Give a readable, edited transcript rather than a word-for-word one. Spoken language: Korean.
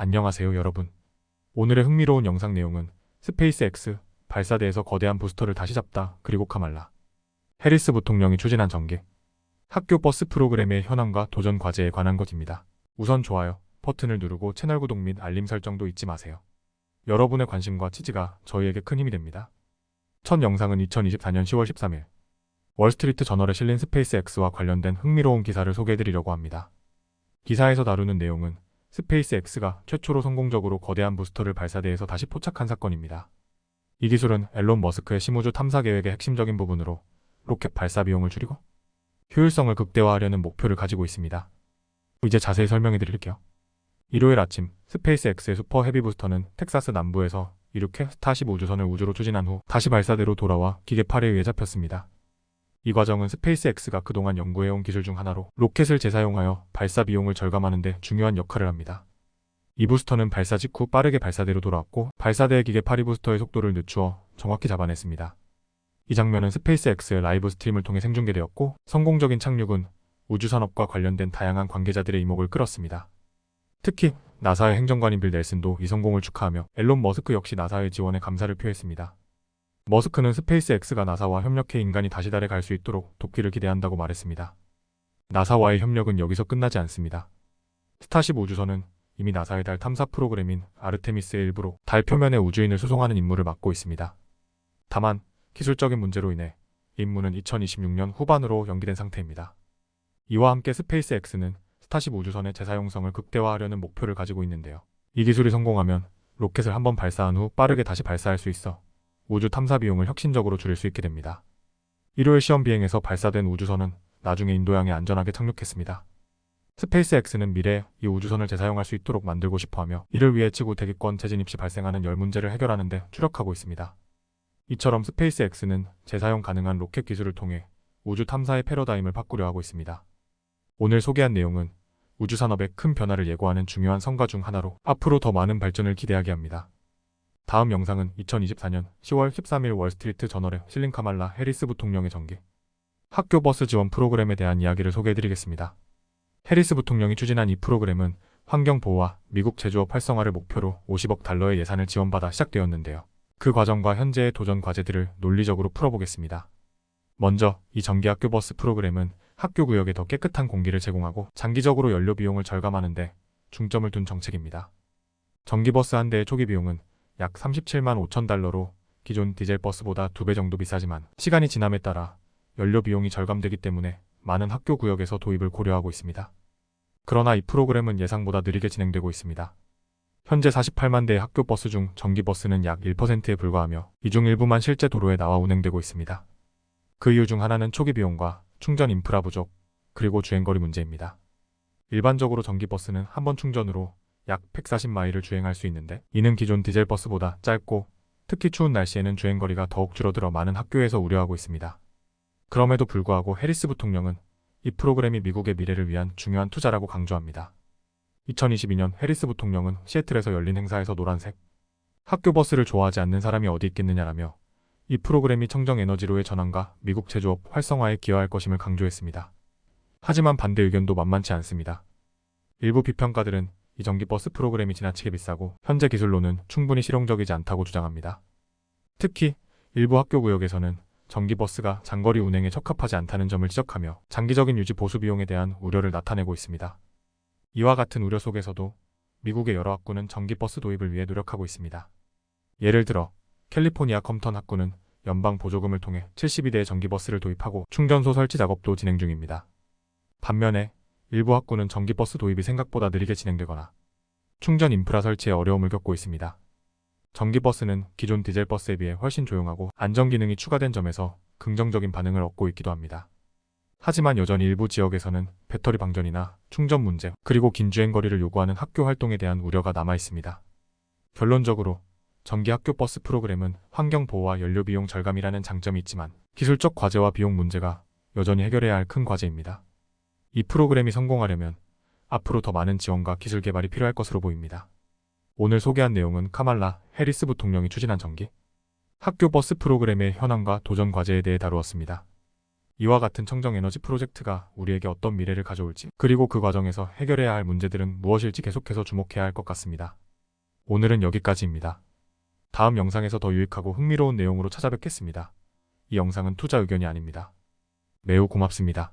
안녕하세요 여러분. 오늘의 흥미로운 영상 내용은 스페이스X 발사대에서 거대한 부스터를 다시 잡다 그리고 카말라 해리스 부통령이 추진한 전개 학교 버스 프로그램의 현황과 도전 과제에 관한 것입니다. 우선 좋아요 버튼을 누르고 채널 구독 및 알림 설정도 잊지 마세요. 여러분의 관심과 지지가 저희에게 큰 힘이 됩니다. 첫 영상은 2024년 10월 13일 월스트리트 저널에 실린 스페이스X와 관련된 흥미로운 기사를 소개해드리려고 합니다. 기사에서 다루는 내용은 스페이스X가 최초로 성공적으로 거대한 부스터를 발사대에서 다시 포착한 사건입니다. 이 기술은 앨런 머스크의 심우주 탐사 계획의 핵심적인 부분으로 로켓 발사 비용을 줄이고 효율성을 극대화하려는 목표를 가지고 있습니다. 이제 자세히 설명해 드릴게요. 일요일 아침 스페이스X의 슈퍼 헤비 부스터는 텍사스 남부에서 이륙해 스타쉽 우주선을 우주로 추진한 후 다시 발사대로 돌아와 기계팔에 의해 잡혔습니다. 이 과정은 스페이스X가 그동안 연구해온 기술 중 하나로 로켓을 재사용하여 발사 비용을 절감하는 데 중요한 역할을 합니다. 이 부스터는 발사 직후 빠르게 발사대로 돌아왔고 발사대의 기계팔이 부스터의 속도를 늦추어 정확히 잡아냈습니다. 이 장면은 스페이스X의 라이브 스트림을 통해 생중계되었고 성공적인 착륙은 우주산업과 관련된 다양한 관계자들의 이목을 끌었습니다. 특히 나사의 행정관인 빌 넬슨도 이 성공을 축하하며 앨런 머스크 역시 나사의 지원에 감사를 표했습니다. 머스크는 스페이스X가 나사와 협력해 인간이 다시 달에 갈 수 있도록 돕기를 기대한다고 말했습니다. 나사와의 협력은 여기서 끝나지 않습니다. 스타쉽 우주선은 이미 나사의 달 탐사 프로그램인 아르테미스의 일부로 달 표면에 우주인을 수송하는 임무를 맡고 있습니다. 다만 기술적인 문제로 인해 임무는 2026년 후반으로 연기된 상태입니다. 이와 함께 스페이스X는 스타쉽 우주선의 재사용성을 극대화하려는 목표를 가지고 있는데요. 이 기술이 성공하면 로켓을 한번 발사한 후 빠르게 다시 발사할 수 있어 우주 탐사 비용을 혁신적으로 줄일 수 있게 됩니다. 일요일 시험 비행에서 발사된 우주선은 나중에 인도양에 안전하게 착륙했습니다. 스페이스X는 미래에 이 우주선을 재사용할 수 있도록 만들고 싶어하며 이를 위해 지구 대기권 재진입 시 발생하는 열 문제를 해결하는 데 주력하고 있습니다. 이처럼 스페이스X는 재사용 가능한 로켓 기술을 통해 우주 탐사의 패러다임을 바꾸려 하고 있습니다. 오늘 소개한 내용은 우주 산업에 큰 변화를 예고하는 중요한 성과 중 하나로 앞으로 더 많은 발전을 기대하게 합니다. 다음 영상은 2024년 10월 13일 월스트리트 저널에 실린 카말라 해리스 부통령의 전개 학교 버스 지원 프로그램에 대한 이야기를 소개해드리겠습니다. 해리스 부통령이 추진한 이 프로그램은 환경보호와 미국 제조업 활성화를 목표로 50억 달러의 예산을 지원받아 시작되었는데요. 그 과정과 현재의 도전 과제들을 논리적으로 풀어보겠습니다. 먼저 이 전기 학교 버스 프로그램은 학교 구역에 더 깨끗한 공기를 제공하고 장기적으로 연료 비용을 절감하는 데 중점을 둔 정책입니다. 전기버스 한 대의 초기 비용은 약 37만 5천 달러로 기존 디젤 버스보다 2배 정도 비싸지만 시간이 지남에 따라 연료 비용이 절감되기 때문에 많은 학교 구역에서 도입을 고려하고 있습니다. 그러나 이 프로그램은 예상보다 느리게 진행되고 있습니다. 현재 48만 대의 학교 버스 중 전기버스는 약 1%에 불과하며 이 중 일부만 실제 도로에 나와 운행되고 있습니다. 그 이유 중 하나는 초기 비용과 충전 인프라 부족, 그리고 주행거리 문제입니다. 일반적으로 전기버스는 한 번 충전으로 약 140마일을 주행할 수 있는데 이는 기존 디젤 버스보다 짧고 특히 추운 날씨에는 주행거리가 더욱 줄어들어 많은 학교에서 우려하고 있습니다. 그럼에도 불구하고 해리스 부통령은 이 프로그램이 미국의 미래를 위한 중요한 투자라고 강조합니다. 2022년 해리스 부통령은 시애틀에서 열린 행사에서 노란색 학교 버스를 좋아하지 않는 사람이 어디 있겠느냐라며 이 프로그램이 청정에너지로의 전환과 미국 제조업 활성화에 기여할 것임을 강조했습니다. 하지만 반대 의견도 만만치 않습니다. 일부 비평가들은 이 전기버스 프로그램이 지나치게 비싸고 현재 기술로는 충분히 실용적이지 않다고 주장합니다. 특히 일부 학교 구역에서는 전기버스가 장거리 운행에 적합하지 않다는 점을 지적하며 장기적인 유지 보수 비용에 대한 우려를 나타내고 있습니다. 이와 같은 우려 속에서도 미국의 여러 학구는 전기버스 도입을 위해 노력하고 있습니다. 예를 들어 캘리포니아 컴턴 학구는 연방 보조금을 통해 72대의 전기버스를 도입하고 충전소 설치 작업도 진행 중입니다. 반면에 일부 학구는 전기버스 도입이 생각보다 느리게 진행되거나 충전 인프라 설치에 어려움을 겪고 있습니다. 전기버스는 기존 디젤버스에 비해 훨씬 조용하고 안전 기능이 추가된 점에서 긍정적인 반응을 얻고 있기도 합니다. 하지만 여전히 일부 지역에서는 배터리 방전이나 충전 문제, 그리고 긴 주행거리를 요구하는 학교 활동에 대한 우려가 남아 있습니다. 결론적으로 전기 학교 버스 프로그램은 환경보호와 연료비용 절감이라는 장점이 있지만 기술적 과제와 비용 문제가 여전히 해결해야 할 큰 과제입니다. 이 프로그램이 성공하려면 앞으로 더 많은 지원과 기술 개발이 필요할 것으로 보입니다. 오늘 소개한 내용은 카말라 해리스 부통령이 추진한 전기 학교 버스 프로그램의 현황과 도전 과제에 대해 다루었습니다. 이와 같은 청정에너지 프로젝트가 우리에게 어떤 미래를 가져올지, 그리고 그 과정에서 해결해야 할 문제들은 무엇일지 계속해서 주목해야 할 것 같습니다. 오늘은 여기까지입니다. 다음 영상에서 더 유익하고 흥미로운 내용으로 찾아뵙겠습니다. 이 영상은 투자 의견이 아닙니다. 매우 고맙습니다.